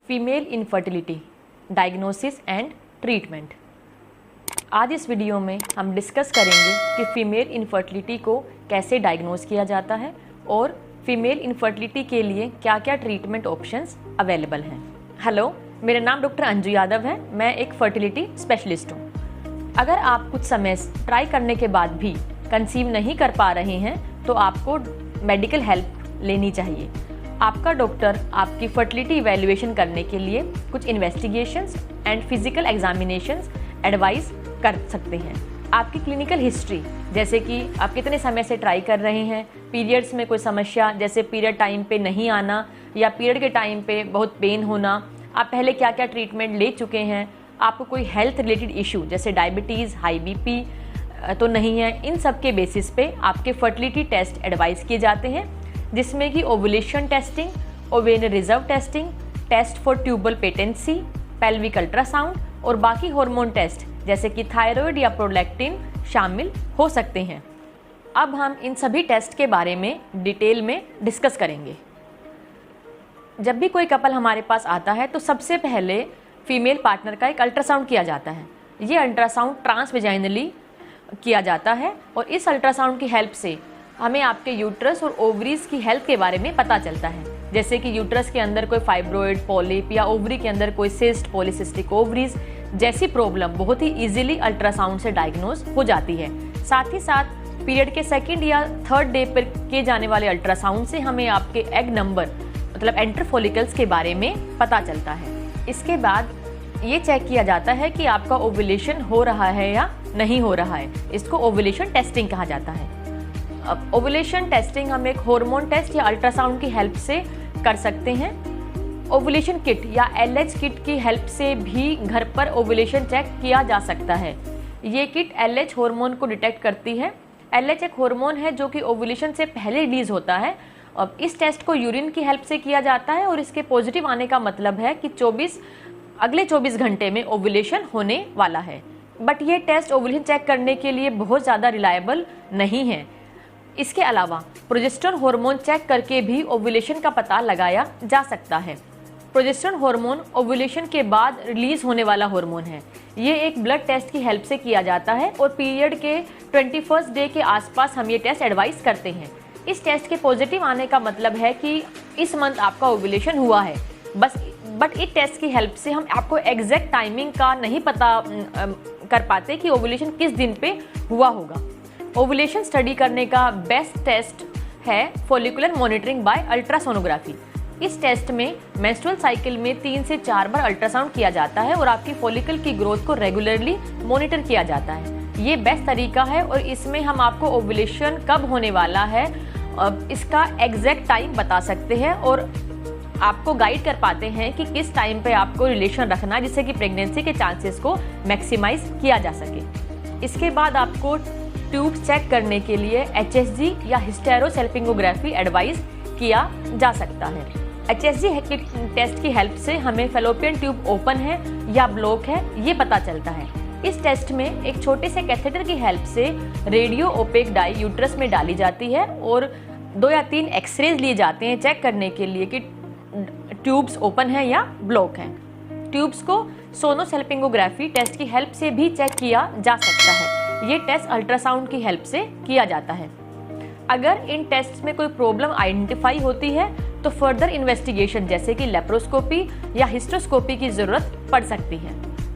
Female infertility, diagnosis and treatment. आज इस video में हम डिस्कस करेंगे कि फ़ीमेल इनफर्टिलिटी को कैसे डायग्नोस किया जाता है और फीमेल इनफर्टिलिटी के लिए क्या क्या ट्रीटमेंट ऑप्शंस अवेलेबल हैं। हेलो, मेरा नाम डॉक्टर अंजू यादव है। मैं एक फर्टिलिटी स्पेशलिस्ट हूँ। अगर आप कुछ समय ट्राई करने के बाद भी कंसीव नहीं कर पा रहे हैं तो आपको मेडिकल हेल्प लेनी चाहिए। आपका डॉक्टर आपकी फर्टिलिटी इवैल्यूएशन करने के लिए कुछ investigations and physical examinations advice कर सकते हैं। आपकी क्लिनिकल हिस्ट्री, जैसे कि आप कितने समय से ट्राई कर रहे हैं, पीरियड्स में कोई समस्या जैसे पीरियड टाइम पे नहीं आना या पीरियड के टाइम पे बहुत पेन होना, आप पहले क्या क्या ट्रीटमेंट ले चुके हैं, आपको कोई हेल्थ रिलेटेड इशू जैसे डायबिटीज़, हाई बीपी तो नहीं है। इन सब के बेसिस पे आपके फर्टिलिटी टेस्ट एडवाइस किए जाते हैं, जिसमें कि ovulation testing, ovarian reserve testing, test for tubal patency, pelvic ultrasound और बाकी हार्मोन टेस्ट जैसे कि थायराइड या प्रोलैक्टिन शामिल हो सकते हैं। अब हम इन सभी टेस्ट के बारे में डिटेल में डिस्कस करेंगे। जब भी कोई कपल हमारे पास आता है तो सबसे पहले फीमेल पार्टनर का एक अल्ट्रासाउंड किया जाता है। ये अल्ट्रासाउंड ट्रांसवेजाइनली किया जाता है और इस अल्ट्रासाउंड की हेल्प से हमें आपके यूट्रस और ओवरीज की हेल्थ के बारे में पता चलता है, जैसे कि यूट्रस के अंदर कोई फाइब्रॉइड, पॉलिप या ओवरी के अंदर कोई सिस्ट, पॉलीसिस्टिक ओवरीज जैसी प्रॉब्लम बहुत ही इजीली अल्ट्रासाउंड से डायग्नोज हो जाती है। साथ ही साथ पीरियड के सेकंड या थर्ड डे पर किए जाने वाले अल्ट्रासाउंड से हमें आपके एग नंबर मतलब एंटर फॉलिकल्स के बारे में पता चलता है। इसके बाद ये चेक किया जाता है कि आपका ओवुलेशन हो रहा है या नहीं हो रहा है। इसको ओवुलेशन टेस्टिंग कहा जाता है। अब ओवुलेशन टेस्टिंग हम एक हार्मोन टेस्ट या अल्ट्रासाउंड की हेल्प से कर सकते हैं। ओवुलेशन किट या एलएच किट की हेल्प से भी घर पर ओवुलेशन चेक किया जा सकता है। ये किट एलएच हार्मोन को डिटेक्ट करती है। एलएच एक हार्मोन है जो कि ओवुलेशन से पहले रिलीज होता है। अब इस टेस्ट को यूरिन की हेल्प से किया जाता है और इसके पॉजिटिव आने का मतलब है कि अगले 24 घंटे में ओवुलेशन होने वाला है। बट ये टेस्ट ओवुलेशन चेक करने के लिए बहुत ज़्यादा रिलायबल नहीं है। इसके अलावा प्रोजेस्टेरोन हार्मोन चेक करके भी ओवुलेशन का पता लगाया जा सकता है। प्रोजेस्टेरोन हार्मोन ओवुलेशन के बाद रिलीज होने वाला हार्मोन है। ये एक ब्लड टेस्ट की हेल्प से किया जाता है और पीरियड के 21st डे के आसपास हम ये टेस्ट एडवाइस करते हैं। इस टेस्ट के पॉजिटिव आने का मतलब है कि इस मंथ आपका ओवुलेशन हुआ है। बट इस टेस्ट की हेल्प से हम आपको एग्जैक्ट टाइमिंग का नहीं पता कर पाते कि ओवुलेशन किस दिन पे हुआ होगा। ओवुलेशन स्टडी करने का बेस्ट टेस्ट है फॉलिकुलर मॉनिटरिंग बाय अल्ट्रासोनोग्राफी। इस टेस्ट में मेंस्ट्रुअल साइकिल में 3 से 4 बार अल्ट्रासाउंड किया जाता है और आपकी फॉलिकल की ग्रोथ को रेगुलरली मॉनिटर किया जाता है। ये बेस्ट तरीका है और इसमें हम आपको ओवुलेशन कब होने वाला है इसका एग्जैक्ट टाइम बता सकते हैं और आपको गाइड कर पाते हैं कि किस टाइम पे आपको रिलेशन रखना है, जिससे कि प्रेगनेंसी के चांसेस को मैक्सिमाइज किया जा सके। इसके बाद आपको ट्यूब चेक करने के लिए HSG या हिस्टेरोसेल्पिंगोग्राफी एडवाइस किया जा सकता है। HSG टेस्ट की हेल्प से हमें फेलोपियन ट्यूब ओपन है या ब्लॉक है ये पता चलता है। इस टेस्ट में एक छोटे से कैथेटर की हेल्प से रेडियो ओपेक डाई यूट्रस में डाली जाती है और 2 या 3 एक्सरेज लिए जाते हैं चेक करने के लिए कि ट्यूब्स ओपन है या ब्लॉक हैं। ट्यूब्स को सोनोसेल्पिंगोग्राफी टेस्ट की हेल्प से भी चेक किया जा सकता है। ये टेस्ट अल्ट्रासाउंड की हेल्प से किया जाता है। अगर इन टेस्ट में कोई प्रॉब्लम आइडेंटिफाई होती है तो फर्दर इन्वेस्टिगेशन जैसे कि लेप्रोस्कोपी या हिस्ट्रोस्कोपी की जरूरत पड़ सकती है।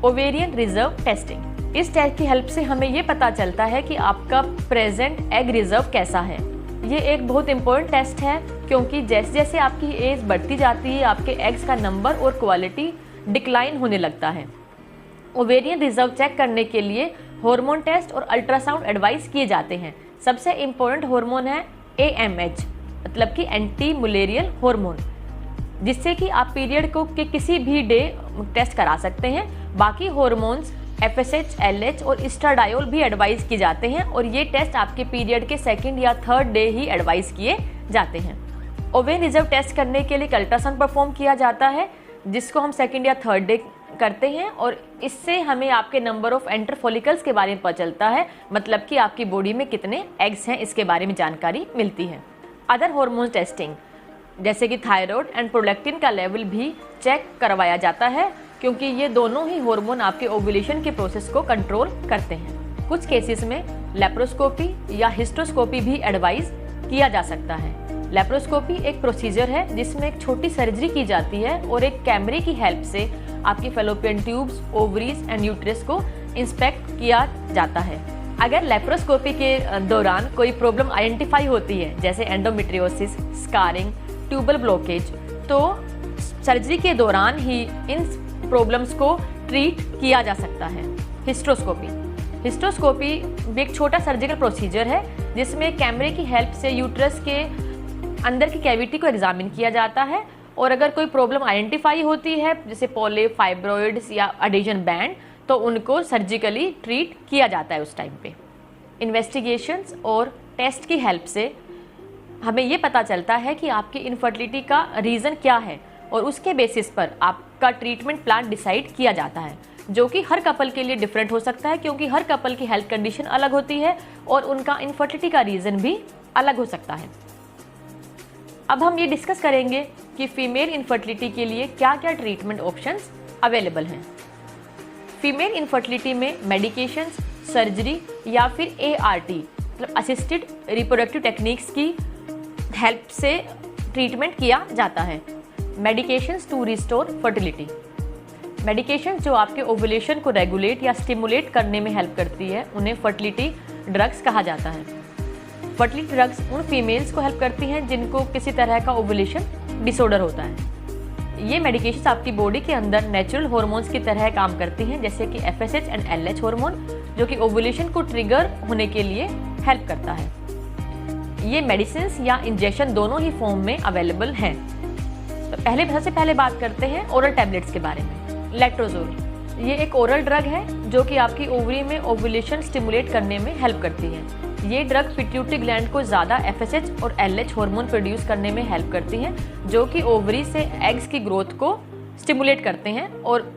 ओवेरियन रिजर्व टेस्टिंग, इस टेस्ट की हेल्प से हमें ये पता चलता है कि आपका प्रेजेंट एग रिजर्व कैसा है। ये एक बहुत इंपॉर्टेंट टेस्ट है क्योंकि जैसे जैसे आपकी एज बढ़ती जाती है आपके एग्स का नंबर और क्वालिटी डिक्लाइन होने लगता है। ओवेरियन रिजर्व चेक करने के लिए हार्मोन टेस्ट और अल्ट्रासाउंड एडवाइस किए जाते हैं। सबसे इम्पोर्टेंट हार्मोन है AMH मतलब कि एंटी मुलेरियल हार्मोन, जिससे कि आप पीरियड को के किसी भी डे टेस्ट करा सकते हैं। बाकी हार्मोन्स FSH, LH और एस्ट्राडायोल भी एडवाइस किए जाते हैं और ये टेस्ट आपके पीरियड के सेकंड या थर्ड डे ही एडवाइस किए जाते हैं। ओवेरियन रिजर्व टेस्ट करने के लिए अल्ट्रासाउंड परफॉर्म किया जाता है जिसको हम सेकंड या थर्ड डे करते हैं और इससे हमें आपके नंबर ऑफ एंटर फॉलिकल्स के बारे में पता चलता है, मतलब कि आपकी बॉडी में कितने एग्स हैं इसके बारे में जानकारी मिलती है। अदर हार्मोन टेस्टिंग, जैसे कि थायराइड एंड प्रोलैक्टिन का लेवल भी चेक करवाया जाता है, क्योंकि ये दोनों ही हार्मोन आपके ओव्यूलेशन के प्रोसेस को कंट्रोल करते हैं। कुछ केसेस में लेप्रोस्कोपी या हिस्टोस्कोपी भी एडवाइज किया जा सकता है। लेप्रोस्कोपी एक प्रोसीजर है जिसमें एक छोटी सर्जरी की जाती है और एक कैमरे की हेल्प से आपकी fallopian tubes, ovaries and uterus को इंस्पेक्ट किया जाता है। अगर लेप्रोस्कोपी के दौरान कोई प्रॉब्लम आइडेंटिफाई होती है, जैसे एंडोमेट्रियोसिस, स्कारिंग, ट्यूबल ब्लॉकेज, तो सर्जरी के दौरान ही इन प्रॉब्लम्स को ट्रीट किया जा सकता है। हिस्टोस्कोपी भी एक छोटा सर्जिकल प्रोसीजर है जिसमें कैमरे की हेल्प से यूट्रस के अंदर की कैविटी को एग्जामिन किया जाता है और अगर कोई प्रॉब्लम आइडेंटिफाई होती है, जैसे पॉलिप, फाइब्रॉइड्स या एडिशन बैंड, तो उनको सर्जिकली ट्रीट किया जाता है उस टाइम पे। इन्वेस्टिगेशंस और टेस्ट की हेल्प से हमें ये पता चलता है कि आपकी इनफर्टिलिटी का रीज़न क्या है और उसके बेसिस पर आपका ट्रीटमेंट प्लान डिसाइड किया जाता है, जो कि हर कपल के लिए डिफरेंट हो सकता है, क्योंकि हर कपल की हेल्थ कंडीशन अलग होती है और उनका इनफर्टिलिटी का रीज़न भी अलग हो सकता है। अब हम ये डिस्कस करेंगे कि फीमेल इनफर्टिलिटी के लिए क्या क्या ट्रीटमेंट ऑप्शंस अवेलेबल हैं। फीमेल इनफर्टिलिटी में मेडिकेशंस, सर्जरी या फिर ART मतलब असिस्टेड रिप्रोडक्टिव टेक्निक्स की हेल्प से ट्रीटमेंट किया जाता है। Medications to restore fertility, medications जो आपके ओवुलेशन को रेगुलेट या स्टिमुलेट करने में हेल्प करती है, उन्हें फर्टिलिटी ड्रग्स कहा जाता है। फर्टिलिटी ड्रग्स उन फीमेल्स को हेल्प करती हैं जिनको किसी तरह का ओवुलेशन डिसऑर्डर होता है। ये मेडिकेशंस आपकी बॉडी के अंदर नेचुरल हार्मोन्स की तरह काम करती हैं, जैसे कि FSH एंड LH हार्मोन, जो कि ओवुलेशन को ट्रिगर होने के लिए हेल्प करता है। ये मेडिसिन या इंजेक्शन दोनों ही फॉर्म में अवेलेबल हैं। तो सबसे पहले बात करते हैं ओरल टैबलेट्स के बारे में। लेट्रोजोल ये एक ओरल ड्रग है जो कि आपकी ओवरी में ओवुलेशन स्टिमुलेट करने में हेल्प करती है। ये ड्रग पिट्यूटरी ग्लैंड को ज़्यादा FSH और LH हार्मोन प्रोड्यूस करने में हेल्प करती हैं, जो कि ओवरी से एग्स की ग्रोथ को स्टिमुलेट करते हैं और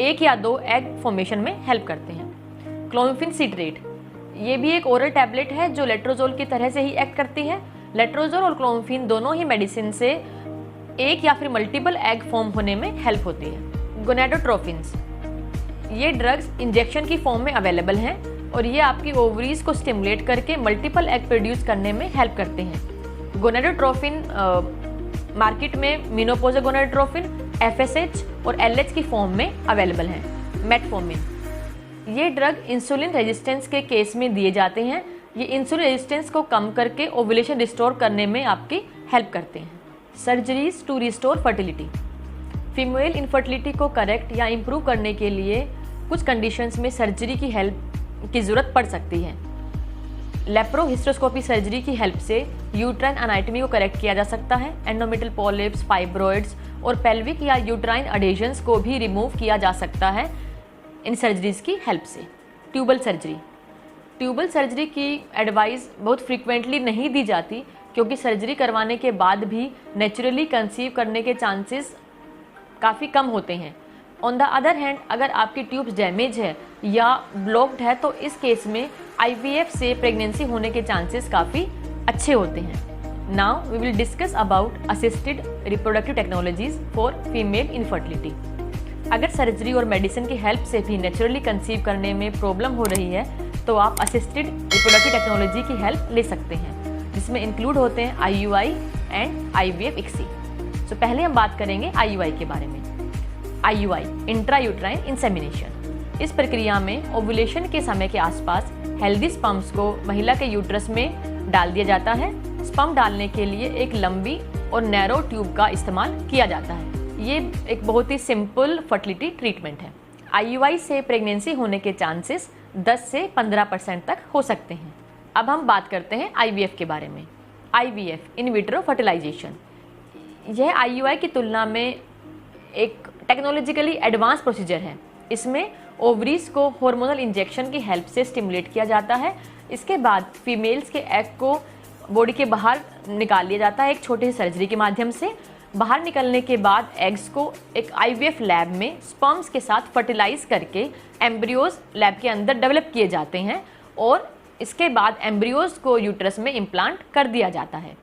1 या 2 एग फॉर्मेशन में हेल्प करते हैं। क्लोमिफेन सिट्रेट ये भी एक ओरल टैबलेट है जो लेट्रोजोल की तरह से ही एक्ट करती है। लेट्रोजोल और क्लोमिफेन दोनों ही मेडिसिन से एक या फिर मल्टीपल एग फॉर्म होने में हेल्प होती है। गोनेडोट्रोफिन्स ये ड्रग्स इंजेक्शन की फॉर्म में अवेलेबल हैं और ये आपकी ओवरीज को स्टिमुलेट करके मल्टीपल एग प्रोड्यूस करने में हेल्प करते हैं। गोनेडोट्रोफिन मार्केट में मेनोपॉज़ल गोनेडोट्रोफिन, FSH और LH की फॉर्म में अवेलेबल हैं। मेटफॉर्मिन ये ड्रग इंसुलिन रेजिस्टेंस के केस में दिए जाते हैं। ये इंसुलिन रेजिस्टेंस को कम करके ओवुलेशन रिस्टोर करने में आपकी हेल्प करते हैं। Surgeries to restore fertility, female infertility को करेक्ट या इम्प्रूव करने के लिए कुछ कंडीशंस में सर्जरी की हेल्प की ज़रूरत पड़ सकती है। लेप्रोहिस्टोस्कोपी सर्जरी की हेल्प से यूट्राइन एनाटॉमी को करेक्ट किया जा सकता है। एंडोमेट्रियल पॉलिप्स, फाइब्रॉइड्स और पेल्विक या यूट्राइन एडेशंस को भी रिमूव किया जा सकता है इन सर्जरीज की हेल्प से। ट्यूबल सर्जरी की एडवाइस बहुत फ्रीक्वेंटली नहीं दी जाती, क्योंकि सर्जरी करवाने के बाद भी नेचुरली कंसीव करने के चांसेस काफ़ी कम होते हैं। ऑन द अदर हैंड अगर आपकी ट्यूब्स डैमेज है या ब्लॉक्ड है तो इस केस में IVF से प्रेगनेंसी होने के चांसेस काफ़ी अच्छे होते हैं। Now we will discuss about assisted reproductive technologies for female infertility. अगर सर्जरी और मेडिसिन की हेल्प से भी नेचुरली कंसीव करने में प्रॉब्लम हो रही है तो आप असिस्टेड रिप्रोडक्टिव टेक्नोलॉजी की हेल्प ले सकते हैं, जिसमें इंक्लूड होते हैं IUI एंड IVF ICSI। तो पहले हम बात करेंगे IUI के बारे में। IUI इंट्रा यूट्राइन इंसेमिनेशन, इस प्रक्रिया में ओवुलेशन के समय के आसपास हेल्दी स्पर्म्स को महिला के यूट्रस में डाल दिया जाता है। स्पर्म डालने के लिए एक लंबी और नैरो ट्यूब का इस्तेमाल किया जाता है। ये एक बहुत ही सिंपल फर्टिलिटी ट्रीटमेंट है। IUI से प्रेगनेंसी होने के चांसेस 10 से 15% तक हो सकते हैं। अब हम बात करते हैं IVF के बारे में। IVF इन विट्रो फर्टिलाइजेशन, यह IUI की तुलना में एक टेक्नोलॉजिकली एडवांस प्रोसीजर है। इसमें ओवरीज को हार्मोनल इंजेक्शन की हेल्प से स्टिमुलेट किया जाता है। इसके बाद फीमेल्स के एग को बॉडी के बाहर निकाल लिया जाता है एक छोटी सी सर्जरी के माध्यम से। बाहर निकलने के बाद एग्स को एक IVF लैब में स्पर्म्स के साथ फर्टिलाइज करके एम्ब्रियोज लैब के अंदर डेवलप किए जाते हैं और इसके बाद एम्ब्रियोज को यूट्रस में इम्प्लांट कर दिया जाता है।